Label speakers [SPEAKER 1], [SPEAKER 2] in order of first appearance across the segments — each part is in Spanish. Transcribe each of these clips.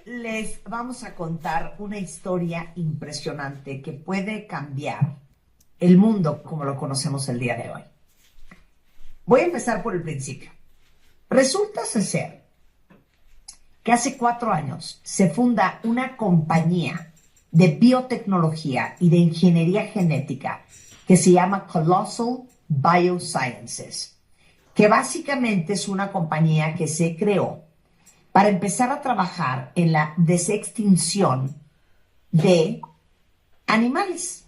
[SPEAKER 1] les vamos a contar una historia impresionante que puede cambiar el mundo como lo conocemos el día de hoy. Voy a empezar por el principio. Resulta ser que hace 4 años se funda una compañía de biotecnología y de ingeniería genética que se llama Colossal Biosciences, que básicamente es una compañía que se creó para empezar a trabajar en la desextinción de animales.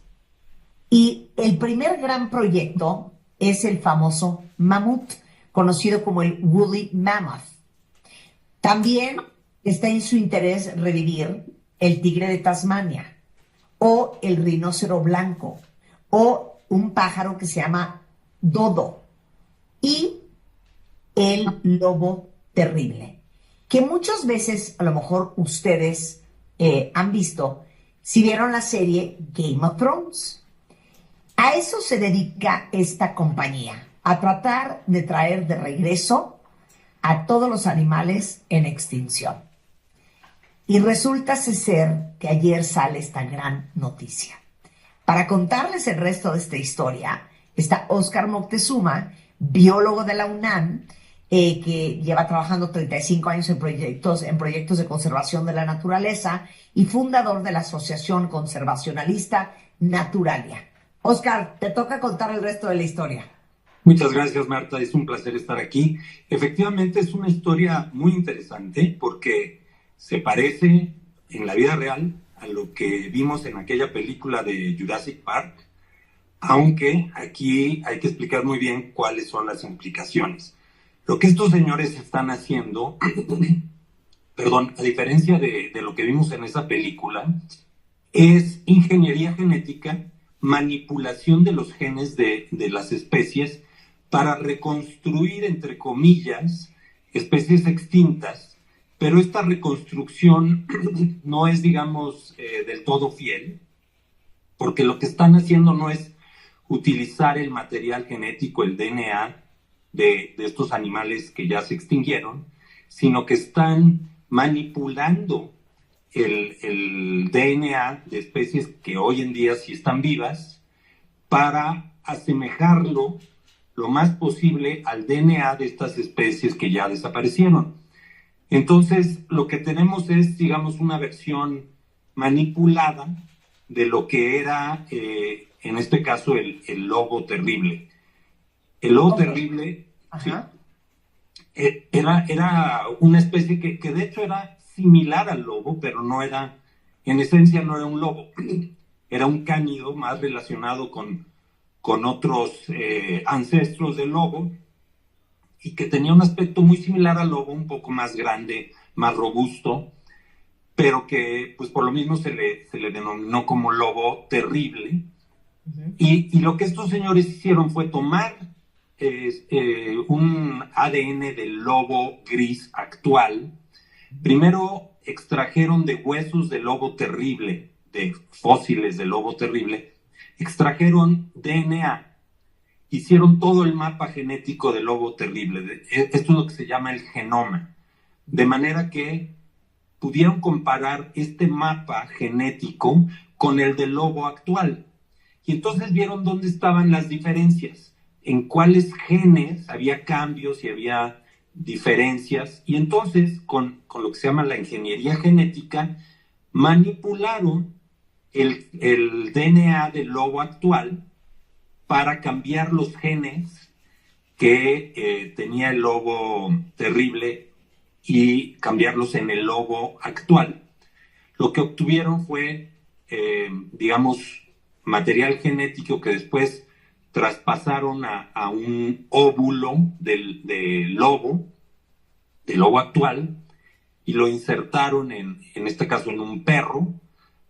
[SPEAKER 1] Y el primer gran proyecto es el famoso mamut, conocido como el woolly mammoth. También está en su interés revivir el tigre de Tasmania, o el rinoceronte blanco, o un pájaro que se llama dodo, y el lobo terrible, que muchas veces a lo mejor ustedes han visto si vieron la serie Game of Thrones. A eso se dedica esta compañía, a tratar de traer de regreso a todos los animales en extinción. Y resulta ser que ayer sale esta gran noticia. Para contarles el resto de esta historia está Óscar Moctezuma, biólogo de la UNAM, que lleva trabajando 35 años en proyectos de conservación de la naturaleza y fundador de la Asociación Conservacionalista Naturalia. Óscar, te toca contar el resto de la historia.
[SPEAKER 2] Muchas gracias, Marta. Es un placer estar aquí. Efectivamente, es una historia muy interesante porque se parece en la vida real a lo que vimos en aquella película de Jurassic Park, aunque aquí hay que explicar muy bien cuáles son las implicaciones. Lo que estos señores están haciendo, perdón, a diferencia de lo que vimos en esa película, es ingeniería genética, manipulación de los genes de las especies para reconstruir, entre comillas, especies extintas, pero esta reconstrucción no es, digamos, del todo fiel, porque lo que están haciendo no es utilizar el material genético, el DNA de estos animales que ya se extinguieron, sino que están manipulando el DNA de especies que hoy en día sí están vivas para asemejarlo lo más posible al DNA de estas especies que ya desaparecieron. Entonces, lo que tenemos es, digamos, una versión manipulada de lo que era, en este caso, el lobo terrible. El lobo terrible, sí, era una especie que de hecho era similar al lobo, pero no era, en esencia no era un lobo. Era un cánido más relacionado con otros ancestros del lobo, y que tenía un aspecto muy similar al lobo, un poco más grande, más robusto, pero que pues por lo mismo se le denominó como lobo terrible. Uh-huh. Y lo que estos señores hicieron fue tomar un ADN del lobo gris actual. Primero extrajeron de huesos del lobo terrible, de fósiles del lobo terrible, extrajeron DNA, hicieron todo el mapa genético del lobo terrible. Esto es lo que se llama el genoma. De manera que pudieron comparar este mapa genético con el del lobo actual. Y entonces vieron dónde estaban las diferencias, en cuáles genes había cambios y había diferencias. Y entonces, con lo que se llama la ingeniería genética, manipularon el DNA del lobo actual para cambiar los genes que tenía el lobo terrible y cambiarlos en el lobo actual. Lo que obtuvieron fue, digamos, material genético que después traspasaron a un óvulo del lobo actual, y lo insertaron en este caso en un perro,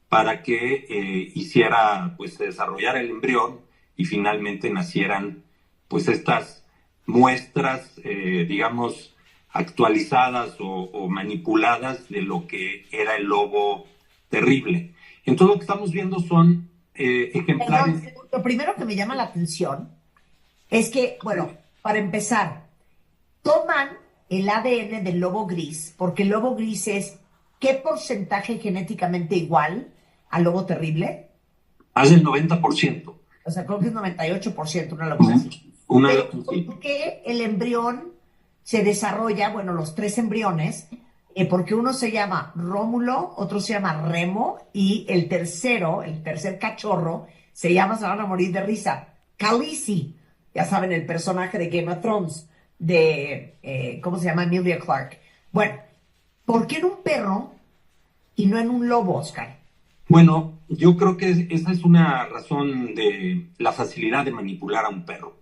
[SPEAKER 2] para que hiciera, pues se desarrollara el embrión y finalmente nacieran pues estas muestras, digamos, actualizadas o manipuladas de lo que era el lobo terrible. Entonces lo que estamos viendo son ejemplares.
[SPEAKER 1] Perdón, lo primero que me llama la atención es que, bueno, para empezar, toman el ADN del lobo gris, porque el lobo gris es qué porcentaje genéticamente igual al lobo terrible?
[SPEAKER 2] Más del 90%.
[SPEAKER 1] O sea, creo que es 98%, una locura así. Pero ¿por qué el embrión se desarrolla, bueno, los tres embriones, porque uno se llama Rómulo, otro se llama Remo, y el tercer cachorro, se van a morir de risa, Khaleesi, ya saben, el personaje de Game of Thrones, ¿cómo se llama? Emilia Clarke. Bueno, ¿por qué en un perro y no en un lobo, Oscar?
[SPEAKER 2] Bueno, yo creo que esa es una razón de la facilidad de manipular a un perro,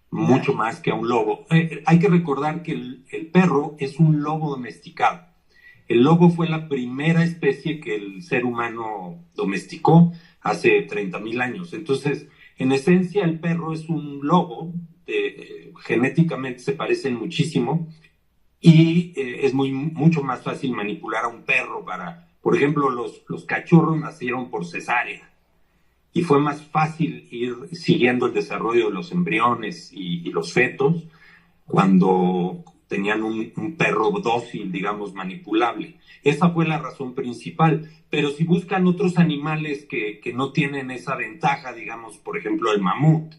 [SPEAKER 2] mucho más que a un lobo. Hay que recordar que el perro es un lobo domesticado. El lobo fue la primera especie que el ser humano domesticó hace 30,000 años. Entonces, en esencia, el perro es un lobo, genéticamente se parecen muchísimo, y es mucho más fácil manipular a un perro para, por ejemplo, los cachorros nacieron por cesárea y fue más fácil ir siguiendo el desarrollo de los embriones y los fetos cuando tenían un perro dócil, digamos, manipulable. Esa fue la razón principal. Pero si buscan otros animales que no tienen esa ventaja, digamos, por ejemplo, el mamut,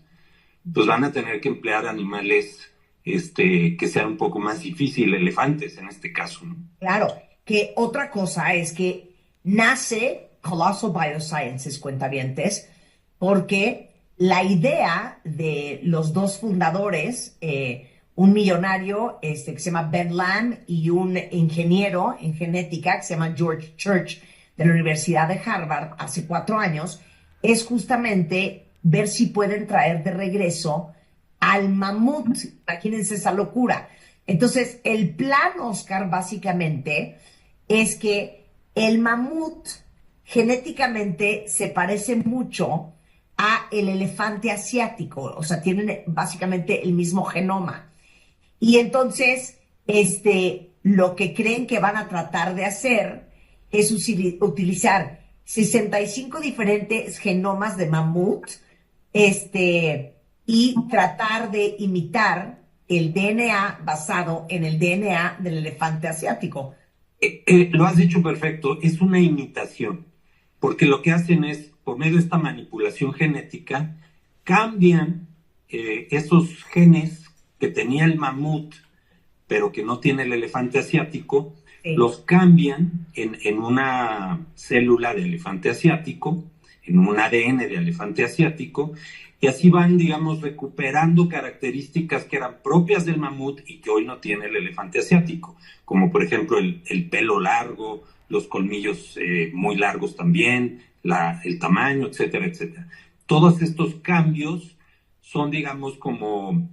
[SPEAKER 2] pues van a tener que emplear animales que sean un poco más difíciles, elefantes en este caso, ¿no?
[SPEAKER 1] Claro, que otra cosa es que nace Colossal Biosciences, cuentavientes, porque la idea de los dos fundadores, un millonario que se llama Ben Lamb y un ingeniero en genética que se llama George Church de la Universidad de Harvard hace 4 años, es justamente ver si pueden traer de regreso al mamut. Imagínense esa locura. Entonces, el plan, Oscar, básicamente, es que el mamut genéticamente se parece mucho a el elefante asiático, o sea, tienen básicamente el mismo genoma. Y entonces, lo que creen que van a tratar de hacer es utilizar 65 diferentes genomas de mamut, y tratar de imitar el DNA basado en el DNA del elefante asiático.
[SPEAKER 2] Lo has dicho perfecto, es una imitación, porque lo que hacen es, por medio de esta manipulación genética, cambian esos genes que tenía el mamut, pero que no tiene el elefante asiático, sí, los cambian en una célula de elefante asiático, en un ADN de elefante asiático, y así van, digamos, recuperando características que eran propias del mamut y que hoy no tiene el elefante asiático, como por ejemplo el pelo largo, los colmillos muy largos también, el tamaño, etcétera, etcétera. Todos estos cambios son, digamos, como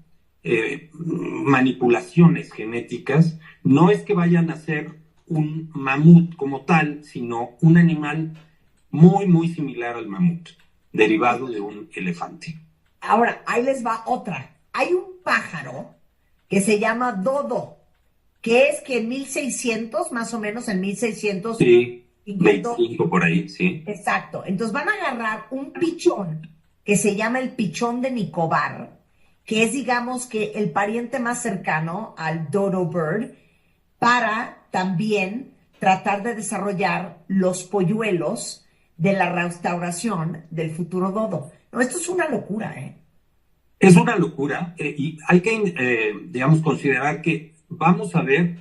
[SPEAKER 2] manipulaciones genéticas. No es que vayan a ser un mamut como tal, sino un animal muy, muy similar al mamut, derivado de un elefante.
[SPEAKER 1] Ahora, ahí les va otra. Hay un pájaro que se llama dodo, que es que en 1600, más o menos en 1600...
[SPEAKER 2] Sí, 25 por ahí, sí.
[SPEAKER 1] Exacto. Entonces van a agarrar un pichón que se llama el pichón de Nicobar, que es, digamos, que el pariente más cercano al dodo bird, para también tratar de desarrollar los polluelos de la restauración del futuro dodo. No, esto es una locura, ¿eh?
[SPEAKER 2] Es una locura, y hay que, digamos, considerar que vamos a ver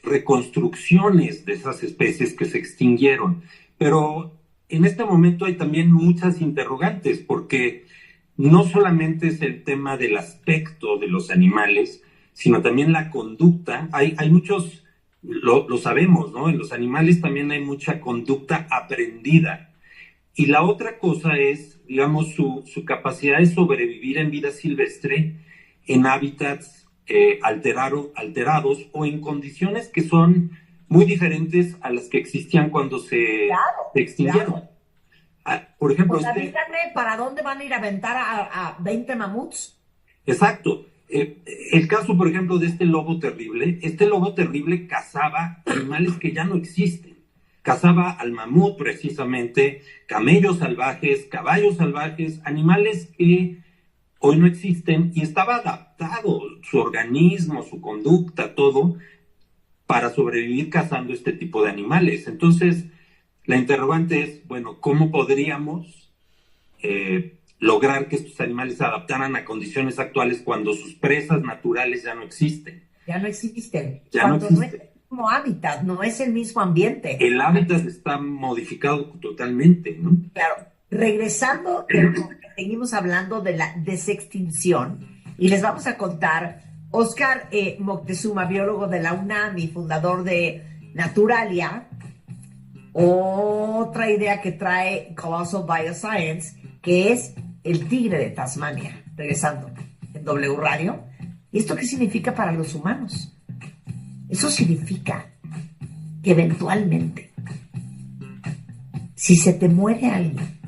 [SPEAKER 2] reconstrucciones de esas especies que se extinguieron, pero en este momento hay también muchas interrogantes, porque no solamente es el tema del aspecto de los animales, sino también la conducta. Hay muchos, lo sabemos, ¿no? En los animales también hay mucha conducta aprendida. Y la otra cosa es, digamos, su capacidad de sobrevivir en vida silvestre en hábitats alterados o en condiciones que son muy diferentes a las que existían cuando se extinguieron.
[SPEAKER 1] Claro. Por ejemplo, díganme, ¿para dónde van a ir a aventar a 20 mamuts?
[SPEAKER 2] Exacto. El caso, por ejemplo, de este lobo terrible cazaba animales que ya no existen. Cazaba al mamut precisamente, camellos salvajes, caballos salvajes, animales que hoy no existen, y estaba adaptado su organismo, su conducta, todo, para sobrevivir cazando este tipo de animales. Entonces, la interrogante es, bueno, ¿cómo podríamos lograr que estos animales se adaptaran a condiciones actuales cuando sus presas naturales ya no existen?
[SPEAKER 1] Ya no existen.
[SPEAKER 2] Ya no
[SPEAKER 1] Cuando no es
[SPEAKER 2] existe.
[SPEAKER 1] el mismo hábitat, no es el mismo ambiente.
[SPEAKER 2] El hábitat está modificado totalmente, ¿no?
[SPEAKER 1] Claro, regresando, seguimos hablando de la desextinción y les vamos a contar, Óscar Moctezuma, biólogo de la UNAM y fundador de Naturalia, otra idea que trae Colossal Bioscience, que es el tigre de Tasmania, regresando en W Radio. ¿Y esto qué significa para los humanos? Eso significa que eventualmente, si se te muere alguien,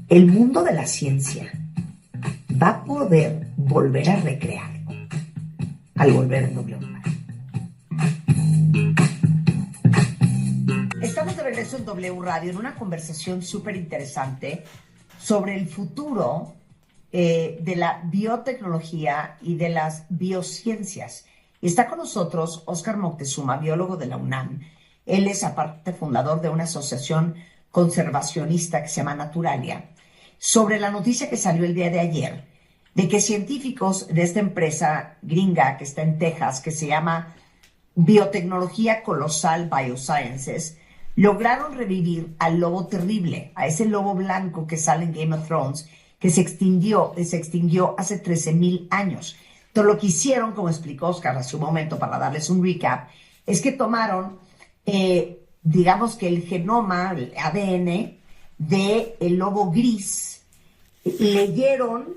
[SPEAKER 1] el mundo de la ciencia va a poder volver a recrearlo al volver en W Radio. Estamos de regreso en W Radio en una conversación súper interesante sobre el futuro de la biotecnología y de las biociencias. Y está con nosotros Óscar Moctezuma, biólogo de la UNAM. Él es aparte fundador de una asociación conservacionista que se llama Naturalia, sobre la noticia que salió el día de ayer de que científicos de esta empresa gringa que está en Texas, que se llama Biotecnología Colossal Biosciences, lograron revivir al lobo terrible, a ese lobo blanco que sale en Game of Thrones, que se extinguió hace 13,000 años. Entonces, lo que hicieron, como explicó Óscar hace un momento, para darles un recap, es que tomaron, digamos que el genoma, el ADN del lobo gris, leyeron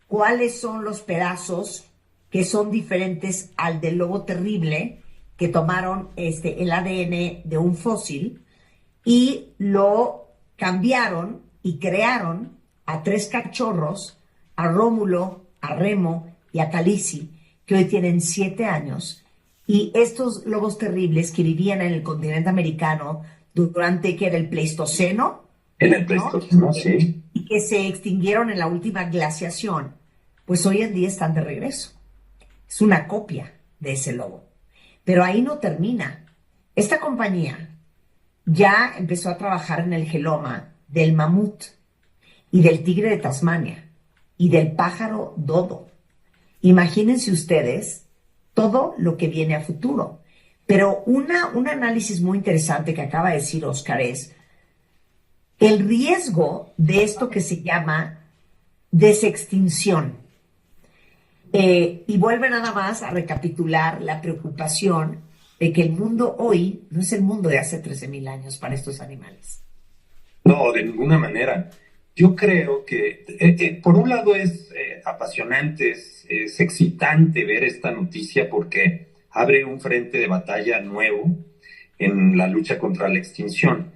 [SPEAKER 1] cuáles son los pedazos que son diferentes al del lobo terrible, que tomaron el ADN de un fósil y lo cambiaron y crearon a 3 cachorros, a Rómulo, a Remo y a Khaleesi, que hoy tienen 7 años. Y estos lobos terribles que vivían en el continente americano durante, que era el Pleistoceno.
[SPEAKER 2] En el Pleistoceno, ¿no? Sí.
[SPEAKER 1] Y que se extinguieron en la última glaciación, pues hoy en día están de regreso. Es una copia de ese lobo. Pero ahí no termina. Esta compañía ya empezó a trabajar en el genoma del mamut y del tigre de Tasmania y del pájaro dodo. Imagínense ustedes todo lo que viene a futuro. Pero un análisis muy interesante que acaba de decir Óscar es el riesgo de esto que se llama desextinción. Y vuelve nada más a recapitular la preocupación de que el mundo hoy no es el mundo de hace 13,000 años para estos animales.
[SPEAKER 2] No, de ninguna manera. Yo creo que, por un lado, es apasionante, es excitante ver esta noticia porque abre un frente de batalla nuevo en la lucha contra la extinción.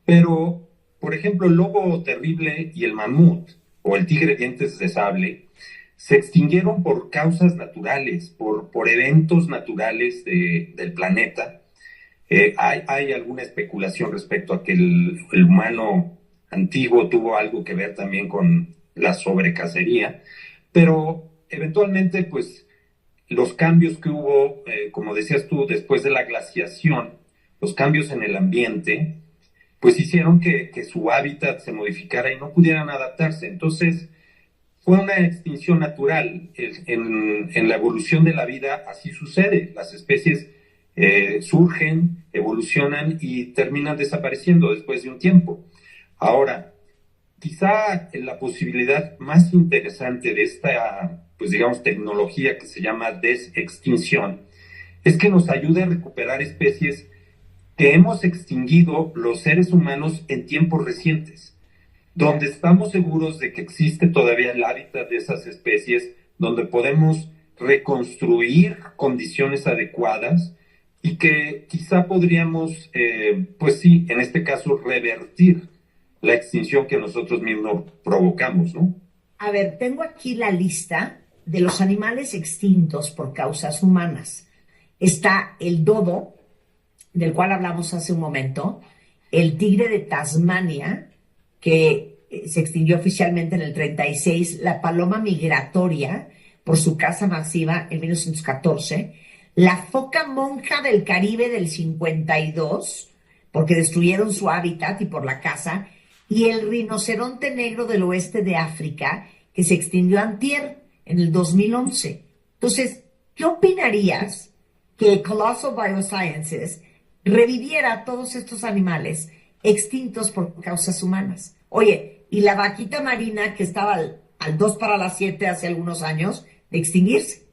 [SPEAKER 2] Pero, por ejemplo, el lobo terrible y el mamut, o el tigre dientes de sable, se extinguieron por causas naturales, por eventos naturales del planeta. Hay alguna especulación respecto a que el humano antiguo tuvo algo que ver también con la sobrecacería, pero eventualmente, pues, los cambios que hubo, como decías tú, después de la glaciación, los cambios en el ambiente, pues hicieron que su hábitat se modificara y no pudieran adaptarse. Entonces, fue una extinción natural. En la evolución de la vida así sucede. Las especies surgen, evolucionan y terminan desapareciendo después de un tiempo. Ahora, quizá la posibilidad más interesante de esta, pues digamos, tecnología que se llama desextinción es que nos ayude a recuperar especies que hemos extinguido los seres humanos en tiempos recientes, donde estamos seguros de que existe todavía el hábitat de esas especies, donde podemos reconstruir condiciones adecuadas y que quizá podríamos, pues sí, en este caso, revertir la extinción que nosotros mismos provocamos, ¿no?
[SPEAKER 1] A ver, tengo aquí la lista de los animales extintos por causas humanas. Está el dodo, del cual hablamos hace un momento, el tigre de Tasmania, que se extinguió oficialmente en el 36, la paloma migratoria por su caza masiva en 1914, la foca monja del Caribe del 52, porque destruyeron su hábitat y por la caza, y el rinoceronte negro del oeste de África, que se extinguió antier, en el 2011. Entonces, ¿qué opinarías que Colossal Biosciences reviviera a todos estos animales extintos por causas humanas? Oye, y la vaquita marina que estaba al 2 para las 7 hace algunos años de extinguirse.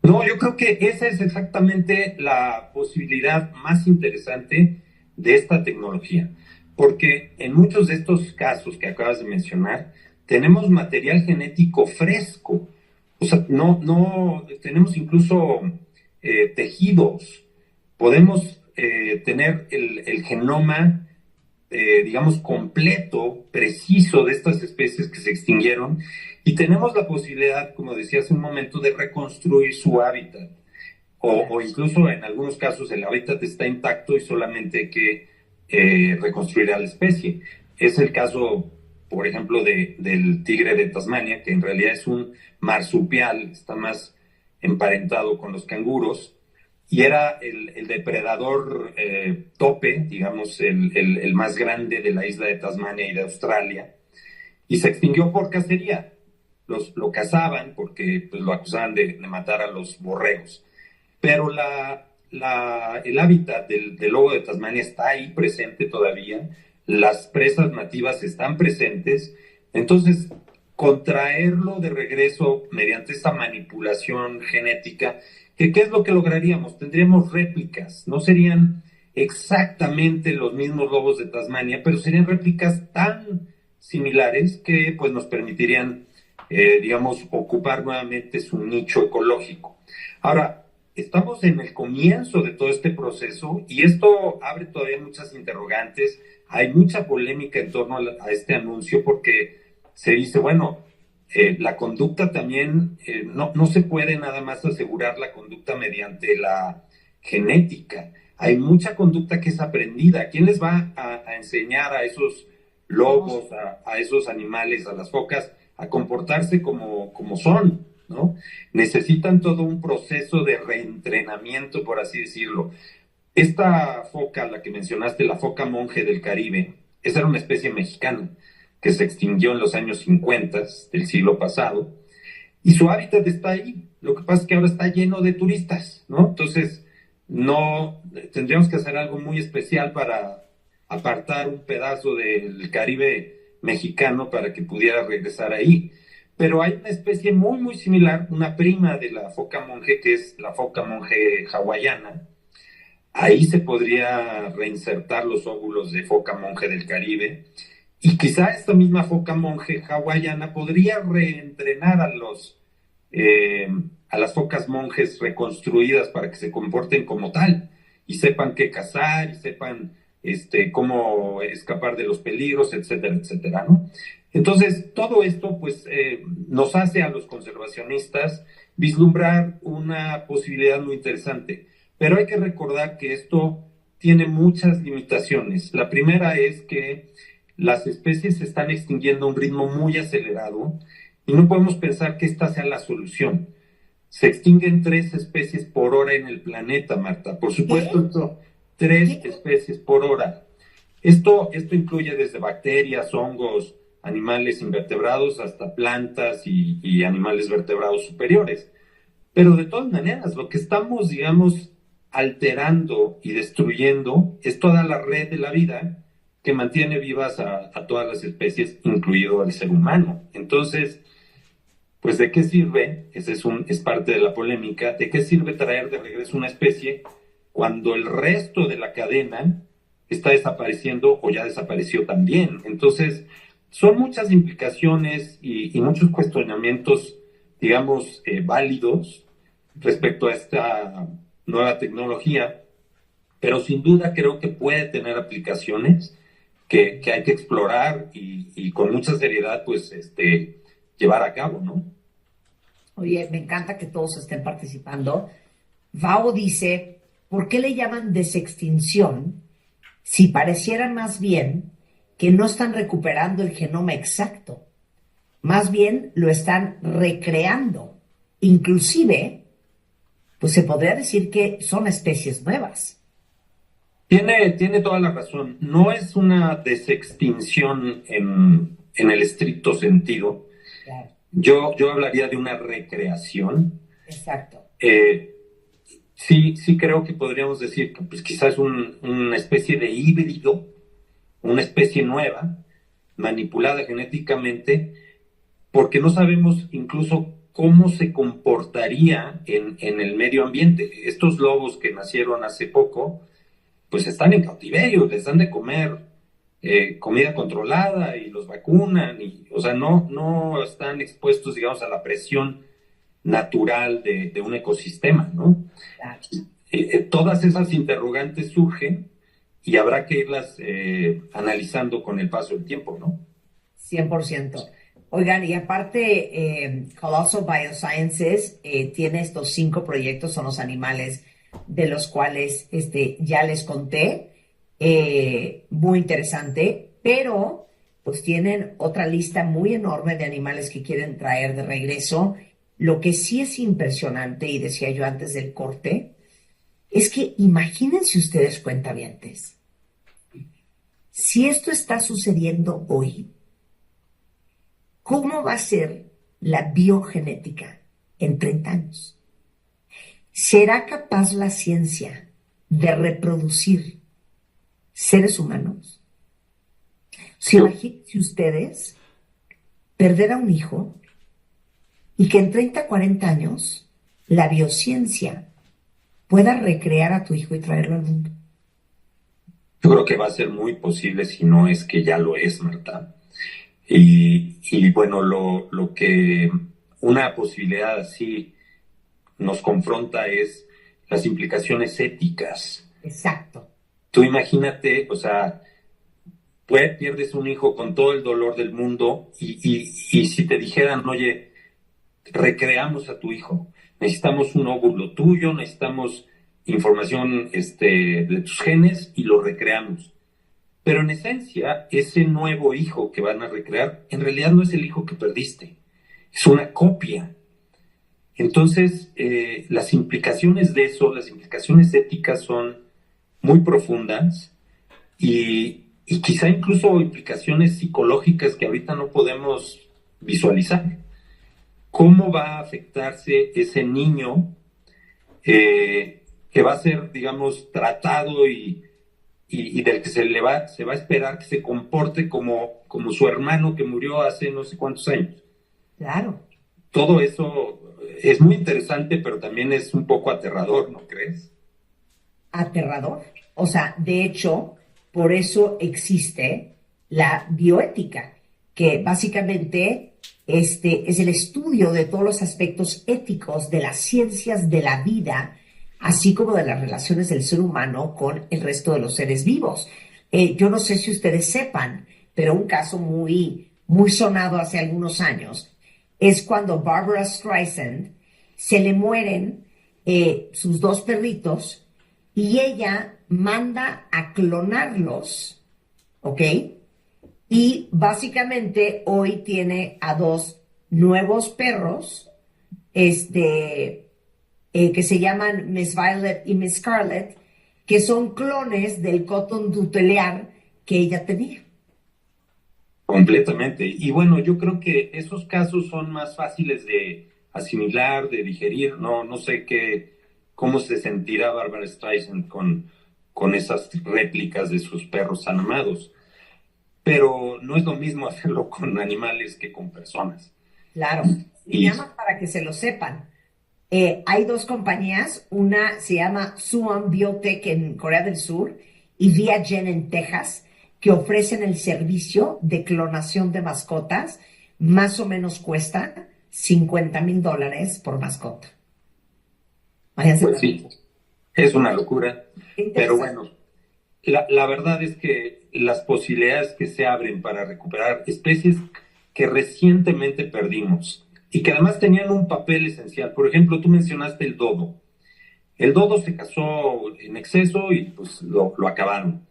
[SPEAKER 2] No, yo creo que esa es exactamente la posibilidad más interesante de esta tecnología, porque en muchos de estos casos que acabas de mencionar, tenemos material genético fresco, o sea, no, tenemos incluso tejidos, podemos tener el genoma, digamos, completo, preciso de estas especies que se extinguieron y tenemos la posibilidad, como decía hace un momento, de reconstruir su hábitat. O incluso en algunos casos el hábitat está intacto y solamente hay que reconstruir a la especie. Es el caso, por ejemplo, del tigre de Tasmania, que en realidad es un marsupial, está más emparentado con los canguros, y era el depredador tope, digamos, el más grande de la isla de Tasmania y de Australia, y se extinguió por cacería. Lo cazaban porque pues, lo acusaban de matar a los borregos. Pero el hábitat del lobo de Tasmania está ahí presente todavía, las presas nativas están presentes, entonces contraerlo de regreso mediante esta manipulación genética, ¿qué es lo que lograríamos? Tendríamos réplicas, no serían exactamente los mismos lobos de Tasmania, pero serían réplicas tan similares que pues nos permitirían, digamos, ocupar nuevamente su nicho ecológico. Ahora, estamos en el comienzo de todo este proceso y esto abre todavía muchas interrogantes. Hay mucha polémica en torno a este anuncio porque se dice, bueno, la conducta también, no se puede nada más asegurar la conducta mediante la genética. Hay mucha conducta que es aprendida. ¿Quién les va a enseñar a esos lobos, a esos animales, a las focas, a comportarse como son, ¿no? Necesitan todo un proceso de reentrenamiento, por así decirlo. Esta foca, la que mencionaste, la foca monje del Caribe, esa era una especie mexicana que se extinguió en los años 50 del siglo pasado, y su hábitat está ahí. Lo que pasa es que ahora está lleno de turistas, ¿no? Entonces, no tendríamos que hacer algo muy especial para apartar un pedazo del Caribe mexicano para que pudiera regresar ahí. Pero hay una especie muy, muy similar, una prima de la foca monje, que es la foca monje hawaiana. Ahí se podría reinsertar los óvulos de foca monje del Caribe. Y quizá esta misma foca monje hawaiana podría reentrenar a las focas monjes reconstruidas para que se comporten como tal y sepan qué cazar y sepan cómo escapar de los peligros, etcétera, etcétera, ¿no? Entonces, todo esto pues nos hace a los conservacionistas vislumbrar una posibilidad muy interesante, pero hay que recordar que esto tiene muchas limitaciones. La primera es que las especies se están extinguiendo a un ritmo muy acelerado y no podemos pensar que esta sea la solución. Se extinguen 3 especies por hora en el planeta, Marta. Por supuesto, 3 especies por hora. Esto incluye desde bacterias, hongos, animales invertebrados, hasta plantas y animales vertebrados superiores. Pero de todas maneras, lo que estamos, digamos, alterando y destruyendo es toda la red de la vida que mantiene vivas a todas las especies, incluido al ser humano. Entonces, pues ¿de qué sirve? Esa es parte de la polémica. ¿De qué sirve traer de regreso una especie cuando el resto de la cadena está desapareciendo o ya desapareció también? Entonces, son muchas implicaciones y muchos cuestionamientos, digamos, válidos respecto a esta nueva tecnología, pero sin duda creo que puede tener aplicaciones que hay que explorar y con mucha seriedad, pues, llevar a cabo, ¿no?
[SPEAKER 1] Oye, me encanta que todos estén participando. Vao dice, ¿por qué le llaman desextinción si pareciera más bien que no están recuperando el genoma exacto? Más bien lo están recreando. Inclusive pues se podría decir que son especies nuevas.
[SPEAKER 2] Tiene toda la razón. No es una desextinción en el estricto sentido.
[SPEAKER 1] Claro,
[SPEAKER 2] Yo hablaría de una recreación.
[SPEAKER 1] exacto.
[SPEAKER 2] Eh, sí creo que podríamos decir que pues, quizás una especie de híbrido, una especie nueva, manipulada genéticamente, porque no sabemos incluso cómo se comportaría en el medio ambiente. Estos lobos que nacieron hace poco, pues están en cautiverio, les dan de comer comida controlada y los vacunan, o sea, no están expuestos, digamos, a la presión natural de un ecosistema, ¿no?
[SPEAKER 1] Claro.
[SPEAKER 2] Todas esas interrogantes surgen y habrá que irlas analizando con el paso del tiempo, ¿no?
[SPEAKER 1] 100%. Oigan, y aparte, Colossal Biosciences tiene estos 5 proyectos, son los animales de los cuales ya les conté, muy interesante, pero pues tienen otra lista muy enorme de animales que quieren traer de regreso. Lo que sí es impresionante, y decía yo antes del corte, es que imagínense ustedes, cuentavientes, si esto está sucediendo hoy, ¿cómo va a ser la biogenética en 30 años? ¿Será capaz la ciencia de reproducir seres humanos? Si
[SPEAKER 2] Yo,
[SPEAKER 1] imagínense ustedes perder a un hijo y que en 30, 40 años la biociencia pueda recrear a tu hijo y traerlo al mundo.
[SPEAKER 2] yo creo que va a ser muy posible, si no es que ya lo es, Marta. Y bueno, lo que una posibilidad así nos confronta es las implicaciones éticas.
[SPEAKER 1] Exacto.
[SPEAKER 2] Tú imagínate, o sea, pierdes un hijo con todo el dolor del mundo y si te dijeran, oye, recreamos a tu hijo, necesitamos un óvulo tuyo, necesitamos información de tus genes y lo recreamos. Pero en esencia, ese nuevo hijo que van a recrear, en realidad no es el hijo que perdiste, es una copia. Entonces, las implicaciones de eso, las implicaciones éticas son muy profundas y quizá incluso implicaciones psicológicas que ahorita no podemos visualizar. ¿Cómo va a afectarse ese niño que va a ser, digamos, tratado y del que se va a esperar que se comporte como su hermano que murió hace no sé cuántos años?
[SPEAKER 1] Claro.
[SPEAKER 2] Todo eso es muy interesante, pero también es un poco aterrador, ¿no crees?
[SPEAKER 1] Aterrador. O sea, de hecho, por eso existe la bioética, que básicamente es el estudio de todos los aspectos éticos de las ciencias de la vida, así como de las relaciones del ser humano con el resto de los seres vivos. Yo no sé si ustedes sepan, pero un caso muy, muy sonado hace algunos años es cuando Barbara Streisand se le mueren sus 2 perritos y ella manda a clonarlos, ¿ok? Y básicamente hoy tiene a 2 nuevos perros, que se llaman Miss Violet y Miss Scarlet, que son clones del Cotton Tuteliar que ella tenía.
[SPEAKER 2] Completamente. Y bueno, yo creo que esos casos son más fáciles de asimilar, de digerir. No sé cómo se sentirá Barbara Streisand con esas réplicas de sus perros tan amados. Pero no es lo mismo hacerlo con animales que con personas.
[SPEAKER 1] Claro. Y
[SPEAKER 2] Y
[SPEAKER 1] nada más para que se lo sepan, hay 2 compañías, una se llama Suam Biotech en Corea del Sur y ViaGen en Texas, que ofrecen el servicio de clonación de mascotas, más o menos cuesta $50,000 por mascota. Váyanse a
[SPEAKER 2] pues
[SPEAKER 1] la
[SPEAKER 2] sí,
[SPEAKER 1] locura.
[SPEAKER 2] es una locura.
[SPEAKER 1] Qué
[SPEAKER 2] Pero
[SPEAKER 1] interesante.
[SPEAKER 2] bueno, la verdad es que las posibilidades que se abren para recuperar especies que recientemente perdimos y que además tenían un papel esencial. Por ejemplo, tú mencionaste el dodo. El dodo se casó en exceso y pues lo acabaron.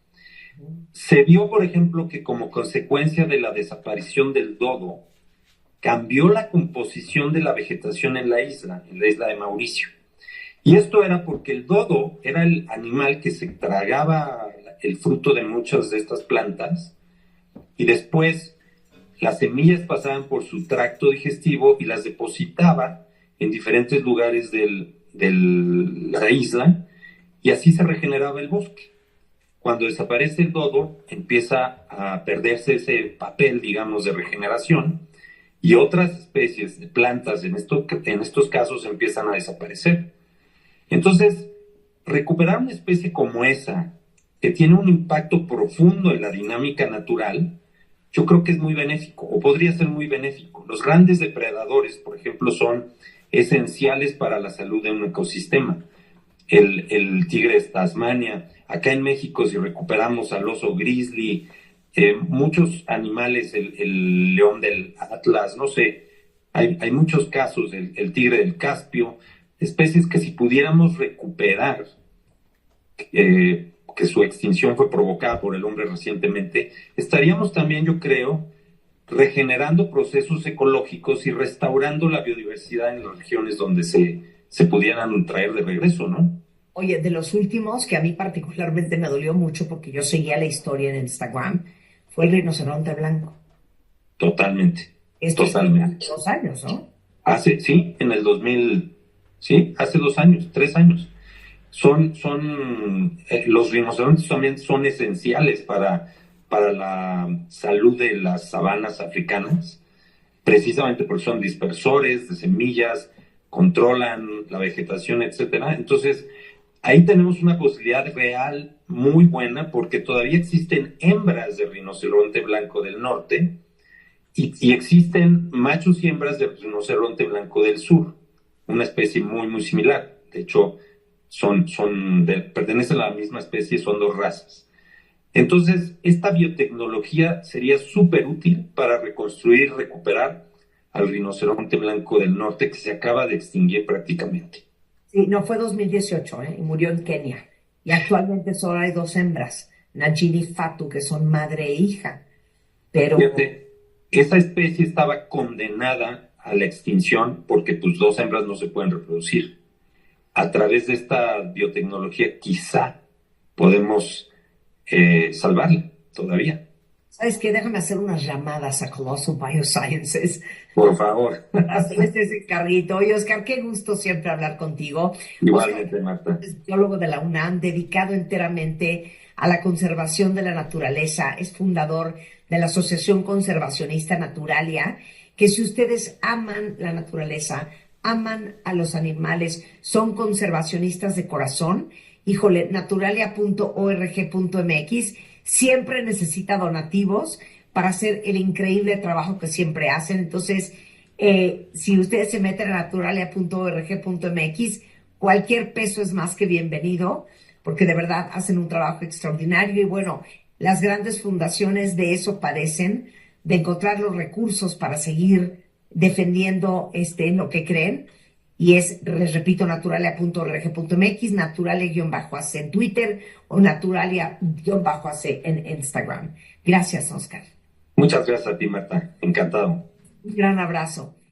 [SPEAKER 2] Se vio, por ejemplo, que como consecuencia de la desaparición del dodo, cambió la composición de la vegetación en la isla de Mauricio. Y esto era porque el dodo era el animal que se tragaba el fruto de muchas de estas plantas y después las semillas pasaban por su tracto digestivo y las depositaba en diferentes lugares de la isla y así se regeneraba el bosque. Cuando desaparece el dodo, empieza a perderse ese papel, digamos, de regeneración y otras especies de plantas en estos casos empiezan a desaparecer. Entonces, recuperar una especie como esa, que tiene un impacto profundo en la dinámica natural, yo creo que es muy benéfico, o podría ser muy benéfico. Los grandes depredadores, por ejemplo, son esenciales para la salud de un ecosistema. El tigre de Tasmania, acá en México, si recuperamos al oso grizzly, muchos animales, el león del Atlas, no sé, hay muchos casos, el tigre del Caspio, especies que si pudiéramos recuperar, que su extinción fue provocada por el hombre recientemente, estaríamos también, yo creo, regenerando procesos ecológicos y restaurando la biodiversidad en las regiones donde se pudieran traer de regreso, ¿no?
[SPEAKER 1] Oye, de los últimos que a mí particularmente me dolió mucho porque yo seguía la historia en Instagram, fue el rinoceronte blanco.
[SPEAKER 2] Totalmente,
[SPEAKER 1] Esto es
[SPEAKER 2] totalmente.
[SPEAKER 1] 2 años, ¿no?
[SPEAKER 2] Sí, en el 2000, sí, hace 2 años, 3 años. Los rinocerontes también son esenciales para la salud de las sabanas africanas, precisamente porque son dispersores de semillas, controlan la vegetación, etcétera. Entonces, ahí tenemos una posibilidad real muy buena porque todavía existen hembras de rinoceronte blanco del norte y existen machos y hembras de rinoceronte blanco del sur, una especie muy, muy similar. De hecho, pertenecen a la misma especie, son dos razas. Entonces, esta biotecnología sería súper útil para reconstruir y recuperar al rinoceronte blanco del norte que se acaba de extinguir prácticamente.
[SPEAKER 1] Sí, no fue 2018, ¿eh? Y murió en Kenia. Y actualmente solo hay 2 hembras, Najini y Fatu, que son madre e hija. Pero
[SPEAKER 2] Fíjate, esa especie estaba condenada a la extinción porque pues dos hembras no se pueden reproducir. A través de esta biotecnología quizá podemos salvarla todavía.
[SPEAKER 1] ¿sabes qué? Déjame hacer unas llamadas a Colossal Biosciences
[SPEAKER 2] Por favor.
[SPEAKER 1] para hacerles ese carrito. Oye, Oscar, qué gusto siempre hablar contigo. Oscar
[SPEAKER 2] Igualmente, Marta.
[SPEAKER 1] es biólogo de la UNAM, dedicado enteramente a la conservación de la naturaleza. Es fundador de la Asociación Conservacionista Naturalia, que si ustedes aman la naturaleza, aman a los animales, son conservacionistas de corazón, híjole, naturalia.org.mx siempre necesita donativos para hacer el increíble trabajo que siempre hacen. Entonces, si ustedes se meten a naturalia.org.mx, cualquier peso es más que bienvenido, porque de verdad hacen un trabajo extraordinario. Y bueno, las grandes fundaciones de eso padecen, de encontrar los recursos para seguir defendiendo en lo que creen. Y les repito, naturalia.org.mx, naturalia-ac en Twitter o naturalia-ac en Instagram. Gracias, Oscar.
[SPEAKER 2] Muchas gracias a ti, Marta. Encantado.
[SPEAKER 1] Un gran abrazo.